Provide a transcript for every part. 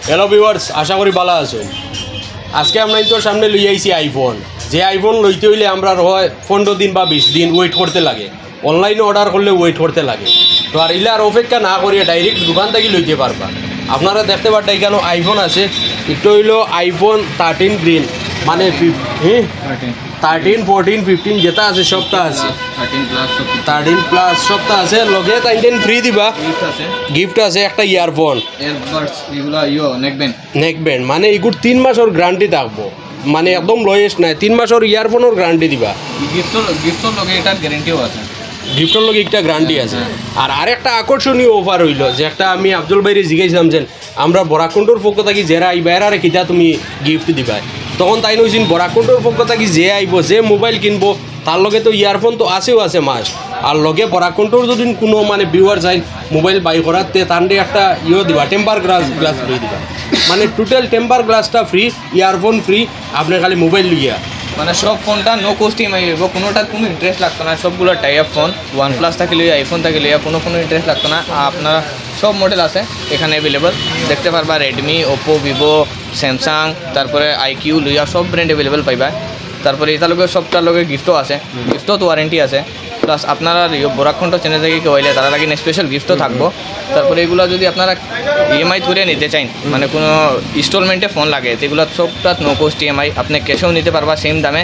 Hello viewers, আশা করি ভালো আছেন। আজকে আমরা তোর সামনে লই আইছি আইফোন। যে আইফোন লইতে হইলে আমরা হয় 15 দিন বা 20 দিন ওয়েট করতে লাগে, অনলাইনে অর্ডার করলে ওয়েট করতে লাগে। তো আর ইলে আর অপেক্ষা না করিয়া ডাইরেক্ট দোকান থেকে লইতে পারবা। আপনারা দেখতে পারেন এখানে আইফোন আছে, এটা হইলো আইফোন 13 গ্রিন, মানে 13, 14, 15 যেটা আছে সবটা আছে, 13 প্লাস সবটা আছে। লগে তাইন ফ্রি দিবা, গিফট আছে একটা ইয়ারফোন, নেকব্যান্ড, মানে এগুলো 3 মাসের গ্যারান্টি থাকবো, মানে একদম লোয়েস্ট নাই, 3 মাসের ইয়ারফোনের গ্যারান্টি দিবা। গিফটর লগে এটার গ্যারান্টিও আছে, গিফটের লগে একটা গ্যারান্টি আছে। আর আরেকটা আকর্ষণীয় অফার হইল, যে একটা আমি আফজল ভাইরে জিজ্ঞাসলাম যে আমরা বরাকুণ্ডর পক্ষ থাকি যারা আইবা এরারে কিতা তুমি গিফট দিবা, তখন তাই নইছেন বরাকুণ্ডর পক্ষ থাকি যে আইব, যে মোবাইল কিনবো তার লগে তো ইয়ারফোন তো আছেও আছে মাস, আর লগে বরাকুণ্ডর যদি কোনো মানে ভিউয়ার চাই মোবাইল বাই করাতে তান্ডে একটা দিবা, টেম্পার গ্লাস ফ্রি দিবা, মানে টোটাল টেম্পার গ্লাসটা ফ্রি, ইয়ারফোন ফ্রি, আপনার খালি মোবাইল লইয়া। মানে সব ফোনটা নো কস্ট ইএমআই হইব, কোনোটা কোনো ইন্টারেস্ট লাগতো না। সবগুলো টাই আপ ফোন, OnePlus থেকে লইয়া আইফোন থেকে লইয়া কোনো ইন্টারেস্ট লাগতো না। আপনার সব মডেল আছে এখানে অ্যাভেলেবল, দেখতে পারবা রেডমি, ওপো, ভিভো, স্যামসাং, তারপরে IQ লইয়া সব ব্র্যান্ড অ্যাভেলেবল পাইবা। তারপরে এটার লগে সবটার লগে গিফটও আছে, গিফটও তো ওয়ারেন্টি আছে। প্লাস আপনারা বরাকণ্ঠ চ্যানেল থেকে কেউ আইলে তারা লাগে স্পেশাল গিফটও থাকবো। তারপরে এগুলো যদি আপনারা ইএমআই করে নিতে চান, মানে কোনো ইনস্টলমেন্টে ফোন লাগে, সেগুলো সবটা নো কস্ট ইএমআই, আপনি ক্যাশেও নিতে পারবা সেম দামে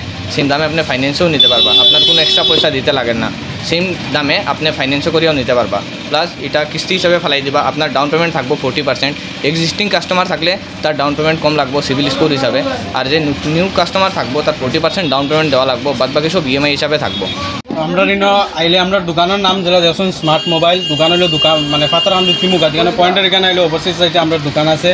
আপনি ফাইন্যান্সেও নিতে পারবা, আপনার কোনো এক্সট্রা পয়সা দিতে লাগে না, সেম দামে আপনি ফাইন্যান্সও করেও নিতে পারবা। প্লাস এটা কিস্তি হিসাবে ফেলাই দিবা, আপনার ডাউন পেমেন্ট থাকবো 40%। এক্সিস্টিং কাস্টমার থাকলে তার ডাউন পেমেন্ট কম লাগবো সিভিল স্কোর হিসাবে, আর যে নিউ কাস্টমার থাকবো তার 40% ডাউন পেমেন্ট দেওয়া লাগবো, বাদ বাকি সব ইএমআই হিসাবে থাকবো। আমরা আইলে আমরা দোকানের নাম যেটা দেখুন স্মার্ট মোবাইল, দোকান হইলো দোকান মানে ফাতার আমদি তিমুকা, এখানে পয়েন্টের এখানে হইলো ওভারসিজ সাইডে আমরা দোকান আছে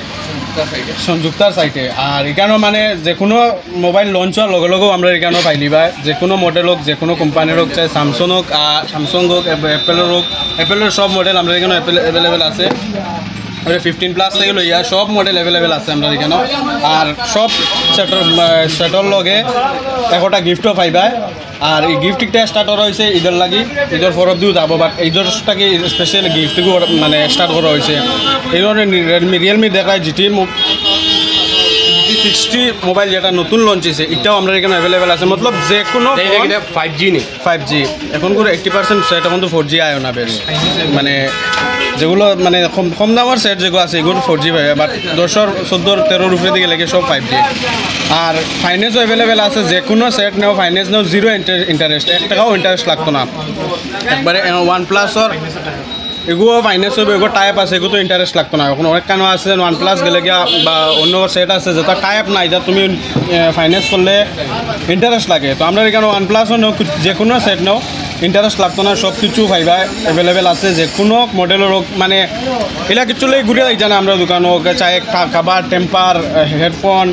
সংযুক্তার সাইটে। আর এখানেও মানে যে কোনো মোবাইল লঞ্চ হওয়ার লগে লগেও আমরা এখানেও পাইলিবা, যে কোনো মডেল হোক, যে কোনো কোম্পানির হোক, চাই স্যামসং হোক, স্যামসং হোক, অ্যাপেলের হোক, অ্যাপেলের সব মডেল আমরা এখানে অ্যাভেলেবেল আছে। 15+ থেকে লইয়া সব মডেল অ্যাভেলেবেল আছে আমরা এখানে। আর সব সেটর লগে একটা গিফটও পাইবা। আর এই গিফটটা স্টার্ট করা হয়েছে ঈদের লাগি, ঈদের পরব দিও যাব, বাট ঈদরটাকে স্পেশাল গিফটগুলো মানে স্টার্ট করা হয়েছে। এই ধরনের রিয়েলমি দেখায় GT60 মোবাইল যেটা নতুন লঞ্চ হয়েছে, এটাও আমরা এখানে অ্যাভেলেবেল আছে। মতলব যে কোনো 5G নেই, 5G এখন করে 80% সেট, এখন তো 4G আয় না বেশ, মানে যেগুলো মানে কম দামের সেট যেগুলো আছে এগুলো 4G পাবে, বাট 10, 14, 13 উপরে দিকে লেগে সব 5G। আর ফাইন্যান্সও অ্যাভেলেবেল আছে, যে কোনো সেট নেও ফাইন্যান্স নেও, জিরো ইন্টারেস্ট, 1 টাকাও ইন্টারেস্ট লাগতো না একবারে। OnePlus-র এগুলো ফাইন্যান্স হবে, এগুলো টাইপ আছে, এগুলো তো ইন্টারেস্ট লাগতো না। এখন অনেক কেন আছে OnePlus গেলে গিয়া বা অন্য সেট আছে যেটা টাইপ নাই, যা তুমি ফাইন্যান্স করলে ইন্টারেস্ট লাগে। তো আমরা এখানে OnePlus-ও নেও, যে কোনো সেট নেও ইন্টারেস্ট লাগতো না, সব কিছু পাইবা অ্যাভেলেবেল আছে, যে কোনো মডেলের হোক, মানে এগুলা কিছু ঘুরে যাই না আমরা দোকানে হোক, চাই খাবার, টেম্পার, হেডফোন,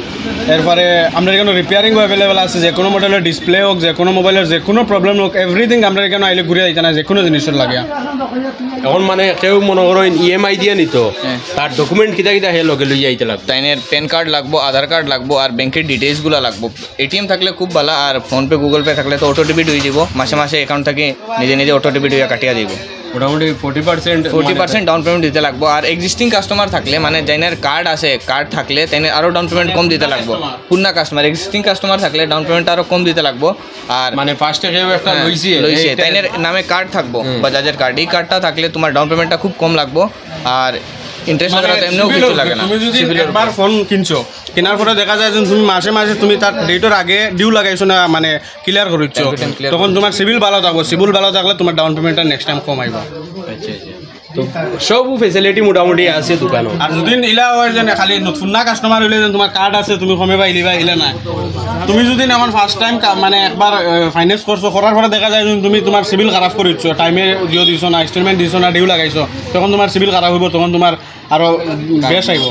এরপরে আমরা এখানে রিপেয়ারিংও অ্যাভেলেবেল আছে, যে কোনো মডেলের ডিসপ্লে হোক, যে কোনো মোবাইলের যে কোনো প্রবলেম হোক, এভরিথিং আমরা এখানে আইলে ঘুরে যাই না, যে কোনো জিনিসের লাগে। এখন মানে কেউ মনে করো ইএমআই দিয়ে নিত, তার ডকুমেন্ট কিতা হে লগে লই যাইতে লাগবে, তাইনের প্যান কার্ড লাগবো, আধার কার্ড লাগবো, আর ব্যাংকের ডিটেলসগুলো লাগবো। এটিএম থাকলে খুব ভালো, আর ফোনপে, গুগল পে থাকলে তো অটো ডেবিট হয়ে যাব, মাসে মাসে অ্যাকাউন্ট থেকে নিজে অটো ডেবিট হয়ে কাটিয়ে দিব। মোটামুটি 40% ডাউন পেমেন্ট দিতে লাগবো। আর এক্সিস্টিং কাস্টমার থাকলে, মানে যাইনের কার্ড আছে, কার্ড থাকলে তাইনের আরও ডাউন পেমেন্ট কম দিতে লাগবো। পূর্ণা কাস্টমার, এক্সিস্টিং কাস্টমার থাকলে ডাউন পেমেন্ট আরও কম দিতে লাগবো। আর মানে ফার্স্টে কেউ একটা লইছে তাইনের নামে কার্ড থাকবো, বাজাজের কার্ড, এই কার্ডটা থাকলে তোমার ডাউন পেমেন্টটা খুব কম লাগবো, আর ইন্টারেস্ট এমনিও কিছু লাগে না। তুমি যদি একবার ফোন কিনছো, কেনার পরে দেখা যায় যে তুমি মাসে মাসে তুমি তার ডেটের আগে ডিউ লাগাইছো না, মানে ক্লিয়ার করিচ্ছ, তখন তোমার সিভিল ভালো থাকবো। সিভিল ভালো থাকলে তোমার ডাউন পেমেন্টটা নেক্সট টাইম কম আইবা। তো সব ফেসিলিটি মোটামুটি আছে দোকানে। আর যদি ইলা হয় যে খালি নতুন না কাস্টমার হইলে যে তোমার কার্ড আছে তুমি কমে বা ইলিবা ইলে না, তুমি যদি আমার ফার্স্ট টাইম মানে একবার ফাইন্যান্স করছো, করার পরে দেখা যায় তুমি তোমার সিভিল খারাপ করিচ্ছ, টাইমে দিও দিছো না, ইনস্টলমেন্ট দিছো না, ডিউ লাগাইছো, তখন তোমার সিভিল খারাপ হইব, তখন তোমার আরও বেশ আইব,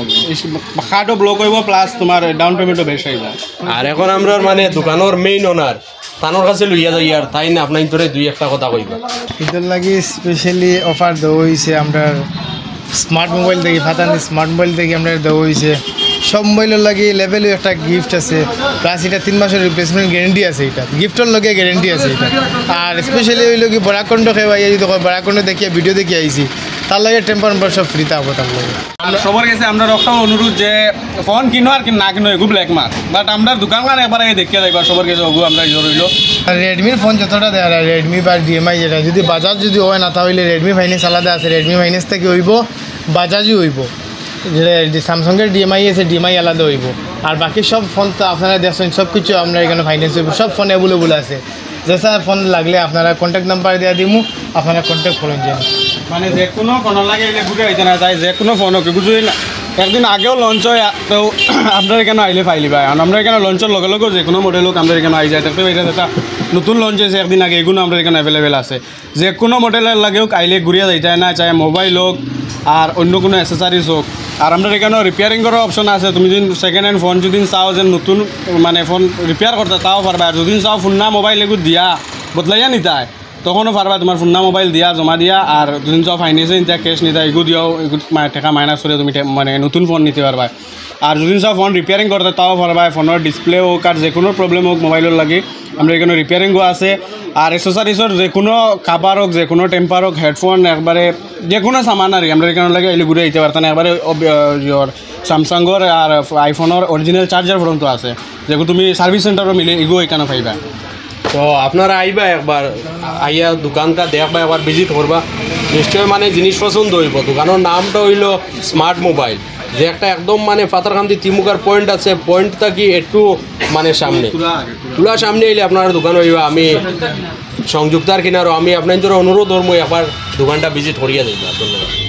কার্ডও ব্লক হইব, প্লাস তোমার ডাউন পেমেন্টও বেশ আইব। আর এখন আমরা মানে দোকানের মেইন ওনার তানোর কাছে লইয়া যাই, আর তাই না আপনার তোরে 2-1 কথা কইবা। এটার লাগি স্পেশালি অফার দেওয়া হয়েছে আমরা স্মার্ট মোবাইল থেকে, ফাতানি স্মার্ট মোবাইল থেকে আমরা দেওয়া হয়েছে। সব মোবাইলের লাগে লেভেলও একটা গিফট আছে, প্লাস এটা 3 মাসের রিপ্লেসমেন্ট গ্যারেন্টি আছে, এটা গিফটের লগে গ্যারেন্টি আছে এটা। আর স্পেশালি হইল কি বরাকণ্ড খেয়ে যদি বরাকণ্ড দেখিয়ে ভিডিও দেখে আইছি, তার লাগে টেম্পার নম্বর সব ফ্রি থাকবো তার লাগে। আর সবার কাছে আমরা রক্ষা অনুরোধ যে ফোন কিনো আর না কিনো এগু ব্ল্যাক মার্ক, বাট আমরা দোকানখান একবার আগে দেখিয়ে যাইবা সবার কাছে ওগু আমরা রইল। আর রেডমির ফোন যতটা দেওয়া যায় রেডমি বা ডিএমআই যেটা যদি বাজাজ যদি হয় না তাহলে রেডমি ফাইন্যান্স আলাদা আছে, রেডমি ফাইন্যান্স থেকে হইব, বাজাজই হইব, যেটা স্যামসংয়ের ডিএমআই আছে ডিএমআই আলাদা হইব। আর বাকি সব ফোন তো আপনারা দেখছেন সব কিছু আমরা এখানে ফাইন্যান্স হইব, সব ফোন অ্যাভেলেবল আছে। যেসা ফোন লাগলে আপনারা কন্ট্যাক্ট নাম্বার দেওয়া দিমু, আপনারা কন্ট্যাক্ট করুন যেন। মানে যে কোনো ফোন লাগে এলে ঘুরে আইতে না যায়, যে কোনো ফোন হোক বুঝুই না একদিন আগেও লঞ্চ হয় তো আপনার এখানে আইলে ফাইলি পাই। আমরা এখানে লঞ্চের লগে লগে যে কোনো মডেল হোক আমরা এখানে আই যায়, তো এটা একটা নতুন লঞ্চ হয়েছে একদিন আগে, এগুলো আমরা এখানে অ্যাভেলেবেল আছে। যে কোনো মডেলের লাগেও আইলে ঘুরিয়ে যাইতে না, চাই মোবাইল হোক আর অন্য কোনো অ্যাসেসারিজ হোক। আর আমরা এখানে রিপেয়ারিং করার অপশন আছে, তুমি যদি সেকেন্ড হ্যান্ড ফোন যদি চাও যে নতুন মানে ফোন রিপেয়ার করতে তাও পারবা। আর যদি চাও ফুন্না মোবাইল এগুলো দিয়া বদলাইয়া নিতায় তখনও পারবা, তোমার ফুন্না মোবাইল দিয়া জমা দিয়া। আর যদি চাও ফাইন্যান্সে নিতে ক্যাশ নিতে এগুলো দিয়াও এগুলো টাকা মাইনাস করে তুমি মানে নতুন ফোন নিতে পারবা। আর যদি চাও ফোন রিপেয়ারিং করতে তাও পারবা, ফোনের ডিসপ্লে হোক আর যে কোনো প্রবলেম হোক মোবাইলের লাগে আমরা এখানে রিপেয়ারিংও আছে। আর এক্সেসারিজের যে কোনো কাভার হোক যে কোনো টেম্পার হোক হেডফোন একবারে যে কোনো সামান আর আমরা এখানে লাগে এলে ঘুরে দিতে পারতাম। একবারে স্যামসাংয়ের আর আইফোনের অরিজিনাল চার্জার পর্যন্ত আছে, যেগুলো তুমি সার্ভিস সেন্টারও মিলে এগুলো এখানে পাইবা। তো আপনারা আইবা একবার, আইয়া দোকানটা দেখবা, একবার ভিজিট করবা, নিশ্চয় মানে জিনিস পছন্দ হইব। দোকানের নামটা হইল স্মার্ট মোবাইল, যে একটা একদম মানে পাতারকান্দি তিমুকার পয়েন্ট আছে, পয়েন্টটা কি একটু মানে সামনে তুলা সামনে এলে আপনার দোকান হইবা। আমি সংযুক্তার কিনারও আমি আপনার অনুরোধ ধর্ম একবার দোকানটা ভিজিট করিয়া দিবা। ধন্যবাদ।